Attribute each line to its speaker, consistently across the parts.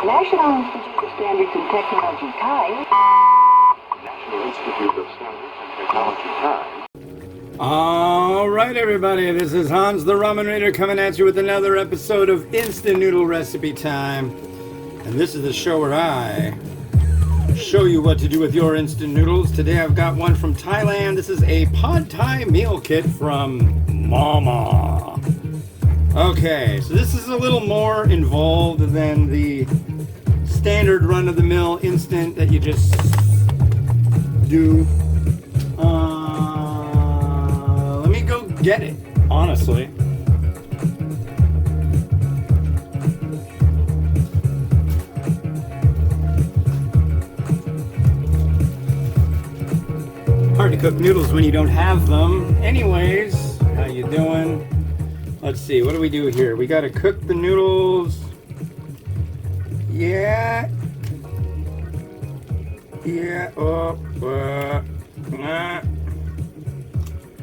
Speaker 1: National Institute of Standards and Technology Thai.
Speaker 2: National Institute of Standards and Technology Thai.
Speaker 3: All right, everybody, this is Hans the Ramen Reader coming at you with another episode of Instant Noodle Recipe Time. And this is the show where I show you what to do with your instant noodles. Today I've got one from Thailand. This is a Pad Thai meal kit from Mama. Okay, so this is a little more involved than the standard run-of-the-mill instant that you just do. Let me go get it, honestly. Hard to cook noodles when you don't have them. Anyways, how you doing? Let's see, what do we do here? We gotta cook the noodles. Yeah.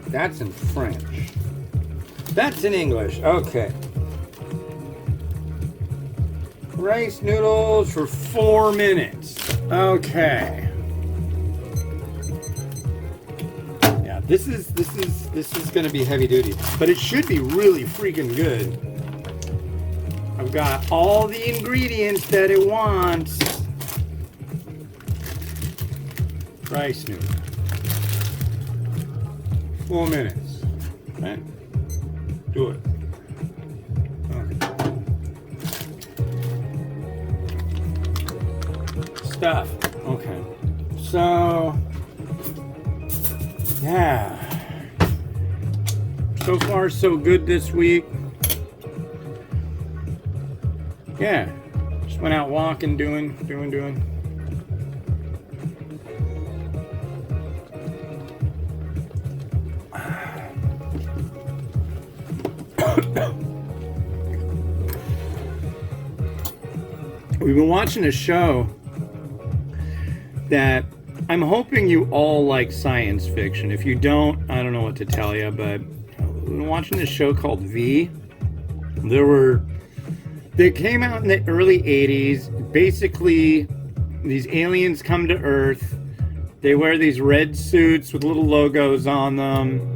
Speaker 3: That's in French. That's in English. Okay. Rice noodles for 4 minutes. Okay. Yeah, this is gonna be heavy duty, but it should be really freaking good. I've got all the ingredients that it wants. Rice noodle. 4 minutes. Right? Do it. Okay. Stuff. Okay. So, yeah. So far, so good this week. Yeah. Just went out walking, doing. We've been watching a show that I'm hoping you all like science fiction. If you don't, I don't know what to tell you, but we've been watching this show called V. They came out in the early 80s. Basically, these aliens come to Earth. They wear these red suits with little logos on them.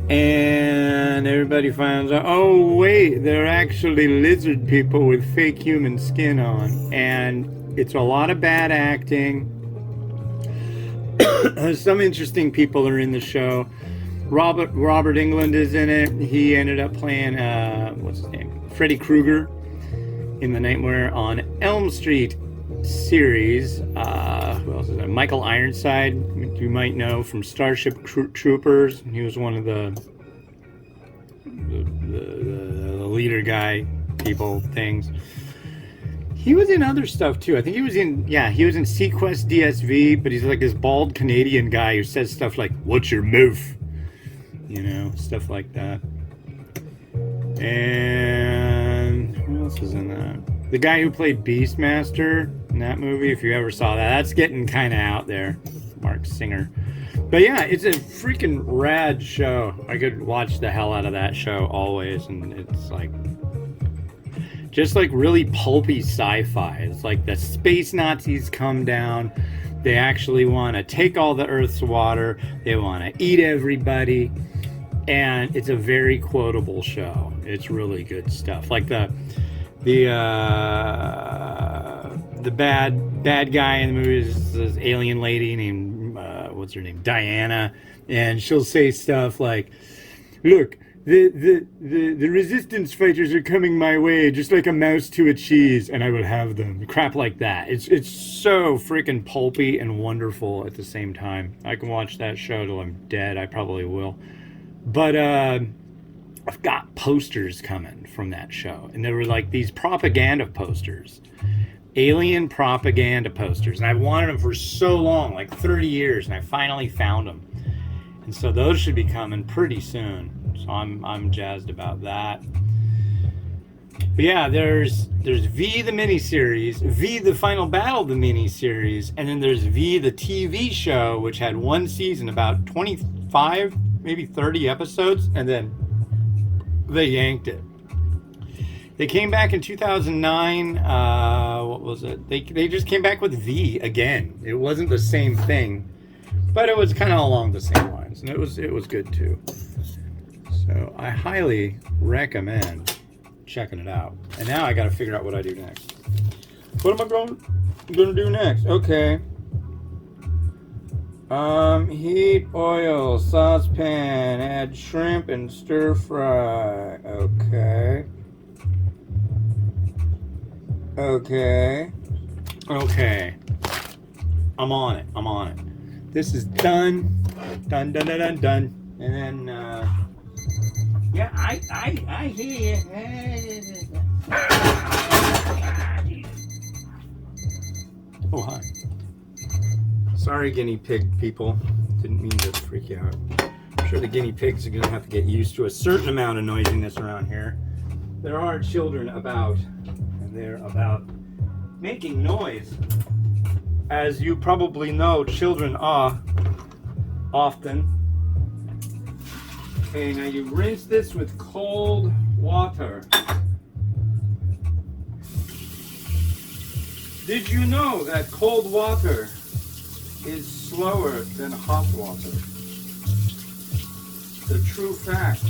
Speaker 3: And everybody finds out, oh wait, they're actually lizard people with fake human skin on. And it's a lot of bad acting. Some interesting people are in the show. Robert England is in it. He ended up playing, what's his name? Freddy Krueger in the Nightmare on Elm Street series. Who else is there? Michael Ironside, you might know from Starship Troopers. He was one of the leader guy people things. He was in other stuff too. I think he was in Sequest DSV, but he's like this bald Canadian guy who says stuff like, "What's your move?" You know, stuff like that. And who else is in that? The guy who played Beastmaster in that movie, if you ever saw that, that's getting kind of out there. Mark Singer. But yeah, it's a freaking rad show. I could watch the hell out of that show always, and it's like just like really pulpy sci-fi. It's like the space Nazis come down. They actually want to take all the Earth's water. They want to eat everybody. And it's a very quotable show. It's really good stuff. Like the bad guy in the movie is this alien lady named what's her name, Diana, and she'll say stuff like, "Look, the resistance fighters are coming my way, just like a mouse to a cheese, and I will have them." Crap like that. It's so freaking pulpy and wonderful at the same time. I can watch that show till I'm dead. I probably will. But I've got posters coming from that show, and there were like these propaganda posters, alien propaganda posters, and I wanted them for so long, like 30 years, and I finally found them. And so those should be coming pretty soon. So I'm jazzed about that. But yeah, there's V the miniseries, V the Final Battle the miniseries, and then there's V the TV show, which had one season, about 25, maybe 30 episodes, and then they yanked it. They came back in 2009. What was it? They just came back with V again. It wasn't the same thing, but it was kind of along the same lines, and it was good too. So I highly recommend checking it out. And now I got to figure out what I do next. What am I going to do next? Okay. Heat oil, saucepan, add shrimp and stir fry. Okay. I'm on it. This is done. Done. And then, yeah, I hear you. Oh, hi. Sorry, guinea pig people. Didn't mean to freak you out. I'm sure the guinea pigs are going to have to get used to a certain amount of noisiness around here. There are children about, and they're about making noise. As you probably know, children are often. Okay, now you rinse this with cold water. Did you know that cold water is slower than hot water? It's a true fact.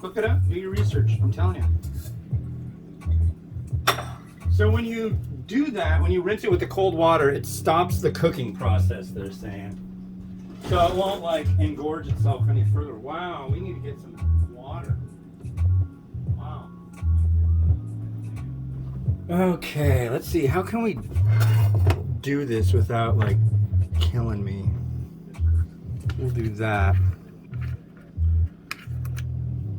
Speaker 3: Look it up, do your research, I'm telling you. So when you do that, when you rinse it with the cold water, it stops the cooking process, they're saying. So it won't like engorge itself any further. Wow, we need to get some water. Wow. Okay, let's see, how can we do this without like killing me? We'll do that.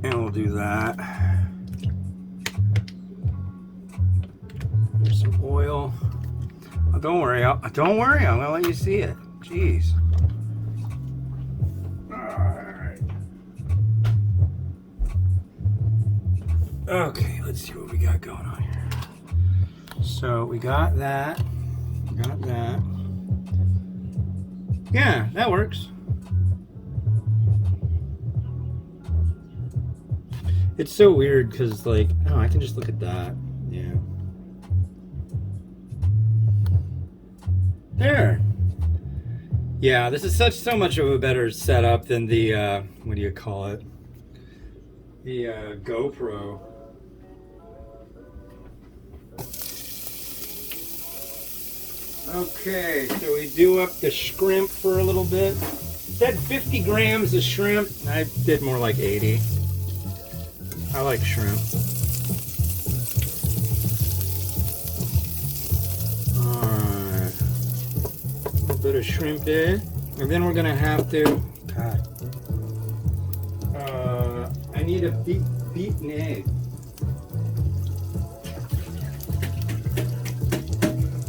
Speaker 3: And we'll do that. There's some oil. Oh, don't worry, I'm gonna let you see it. Jeez. Alright. Okay, let's see what we got going on here. So we got that. Yeah, that works. It's so weird because, like, oh, I can just look at that. Yeah. There. Yeah, this is so much of a better setup than the, what do you call it? The GoPro. Okay, so we do up the shrimp for a little bit. It said 50 grams of shrimp. I did more like 80. I like shrimp. Alright. A little bit of shrimp there. And then we're gonna have to, God. I need a beaten egg.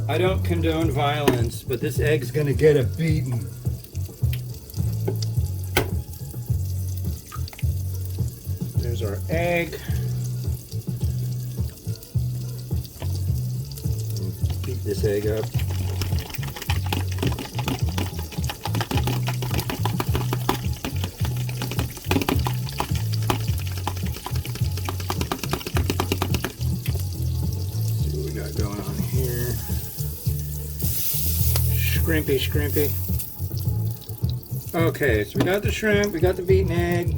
Speaker 3: I don't condone violence, but this egg's gonna get a beating. There's our egg. Beat this egg up. See what we got going on here. Shrimpy. Okay, so we got the shrimp, we got the beaten egg.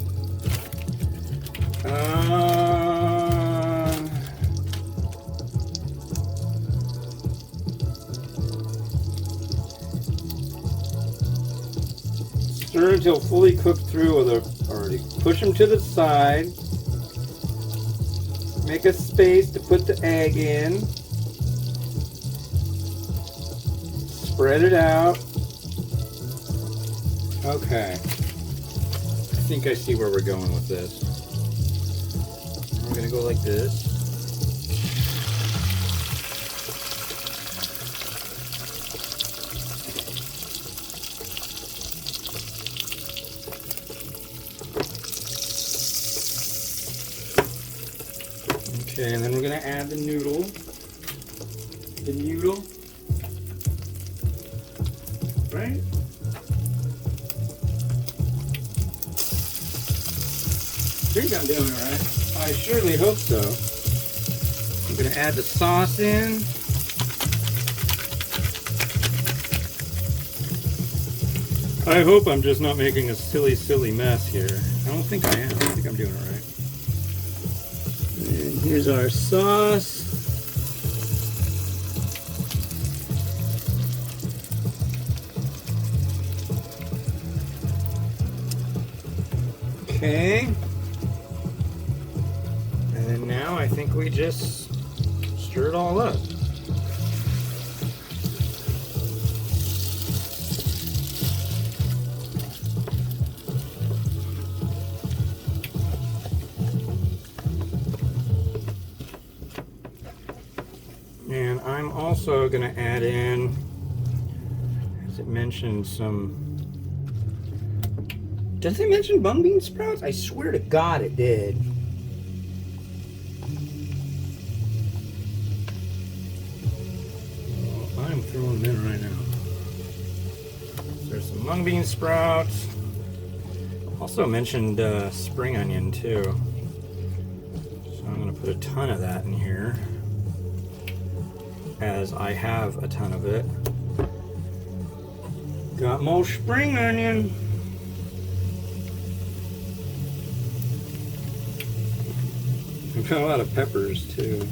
Speaker 3: Stir until fully cooked through with already. Push them to the side. Make a space to put the egg in. Spread it out. Okay. I think I see where we're going with this. We're gonna go like this. Okay, and then we're gonna add the noodle. right? I think I'm doing it right. I surely hope so. I'm going to add the sauce in. I hope I'm just not making a silly mess here. I don't think I am. I think I'm doing it right. And here's our sauce. Okay. And then now I think we just stir it all up. And I'm also going to add in, as it mentioned, some... Does it mention mung bean sprouts? I swear to God it did. Well, I'm throwing them in right now. There's some mung bean sprouts. Also mentioned spring onion too. So I'm going to put a ton of that in here, as I have a ton of it. Got more spring onion. I've got a lot of peppers too.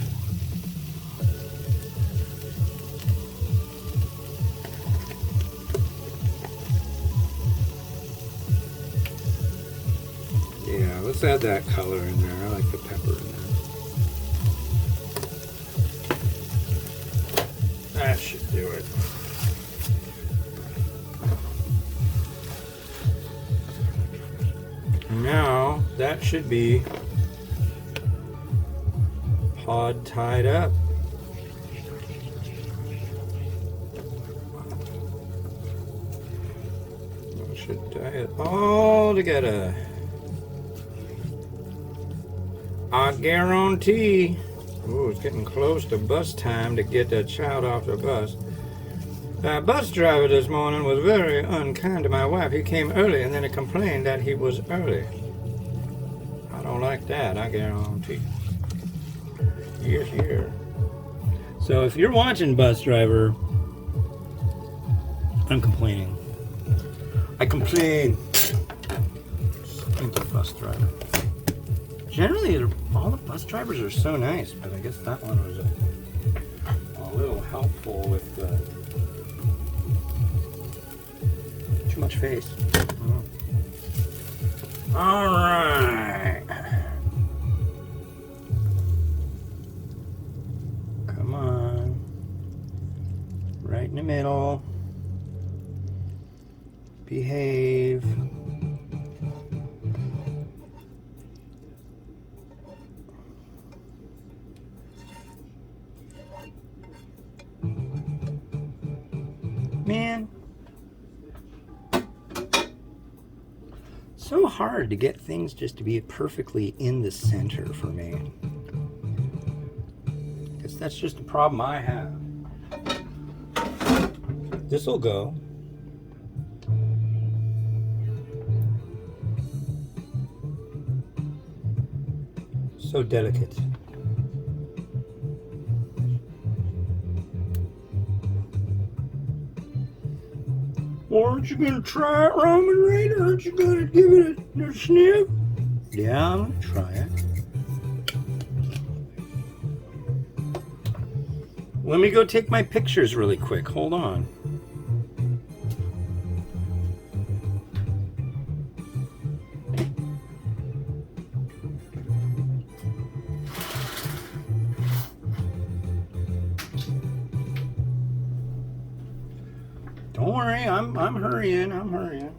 Speaker 3: Yeah, let's add that color in there. I like the pepper in there. That should do it. Now that should be pod tied up. I should tie it all together. I guarantee. Oh, it's getting close to bus time to get that child off the bus. That bus driver this morning was very unkind to my wife. He came early and then he complained that he was early. I don't like that, I guarantee. Yes, here. So if you're watching, bus driver, I'm complaining. I complain. Stinky bus driver. Generally, all the bus drivers are so nice, but I guess that one was a little helpful with too much face. All right. Come on. Right in the middle. Behave. Man, so hard to get things just to be perfectly in the center for me. I guess that's just a problem I have. This'll go. So delicate. Aren't you gonna try it, Ramen Raider? Aren't you gonna give it a sniff? Yeah, I'm gonna try it. Let me go take my pictures really quick. Hold on. Don't worry, I'm hurrying. I'm hurrying.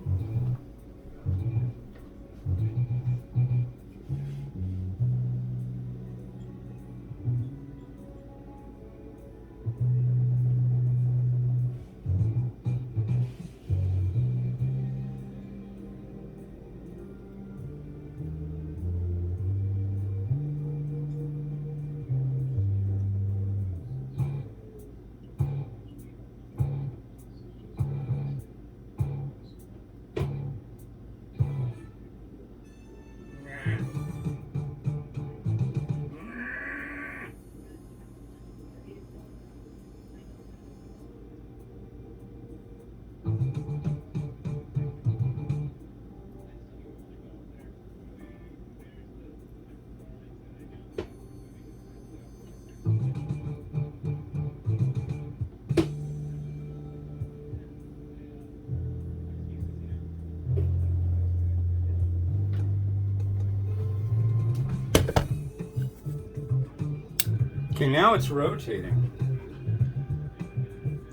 Speaker 3: Okay, now it's rotating.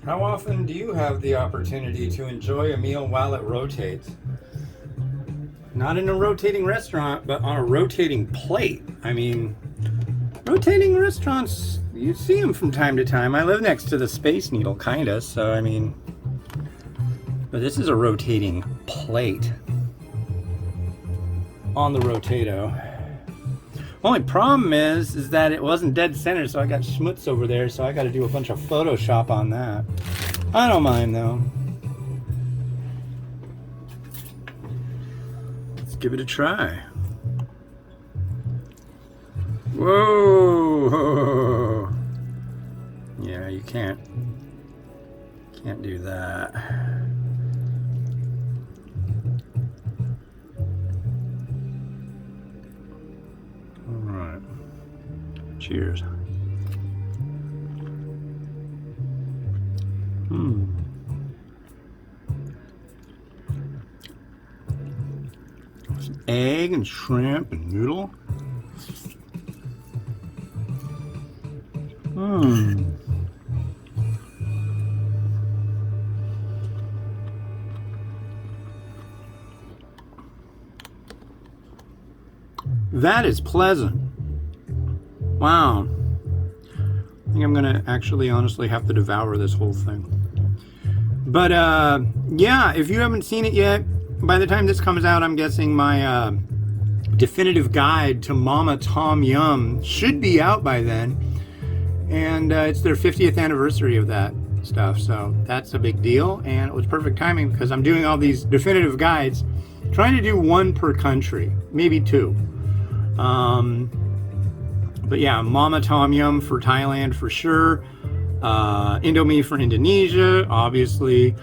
Speaker 3: How often do you have the opportunity to enjoy a meal while it rotates? Not in a rotating restaurant, but on a rotating plate. I mean, rotating restaurants, you see them from time to time. I live next to the Space Needle, kinda, so I mean, but this is a rotating plate on the Rotato. Only problem is that it wasn't dead center, so I got schmutz over there, so I got to do a bunch of Photoshop on that. I don't mind though. Let's give it a try. Whoa! Yeah, you can't do that. Alright. Cheers. Some egg and shrimp and noodle. That is pleasant. Wow. I think I'm gonna actually honestly have to devour this whole thing. But yeah, if you haven't seen it yet, by the time this comes out, I'm guessing my definitive guide to Mama Tom Yum should be out by then. And it's their 50th anniversary of that stuff, so that's a big deal. And it was perfect timing because I'm doing all these definitive guides, trying to do one per country, maybe two. But yeah, Mama Tom Yum for Thailand for sure. Indomie for Indonesia, obviously.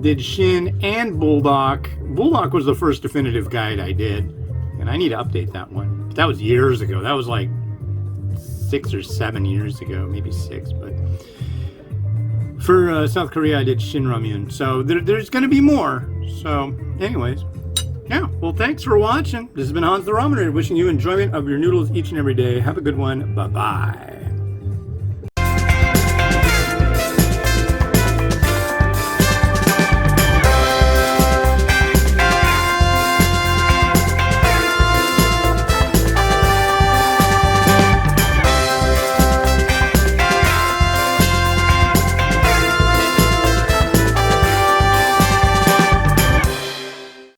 Speaker 3: Did Shin and Bulldog. Bulldog was the first definitive guide I did, and I need to update that one. That was years ago. That was like 6 or 7 years ago, maybe 6. But for South Korea, I did Shin Ramyun. So there's going to be more. So, anyways. Yeah, well, thanks for watching. This has been Hans the Ramener, wishing you enjoyment of your noodles each and every day. Have a good one. Bye-bye.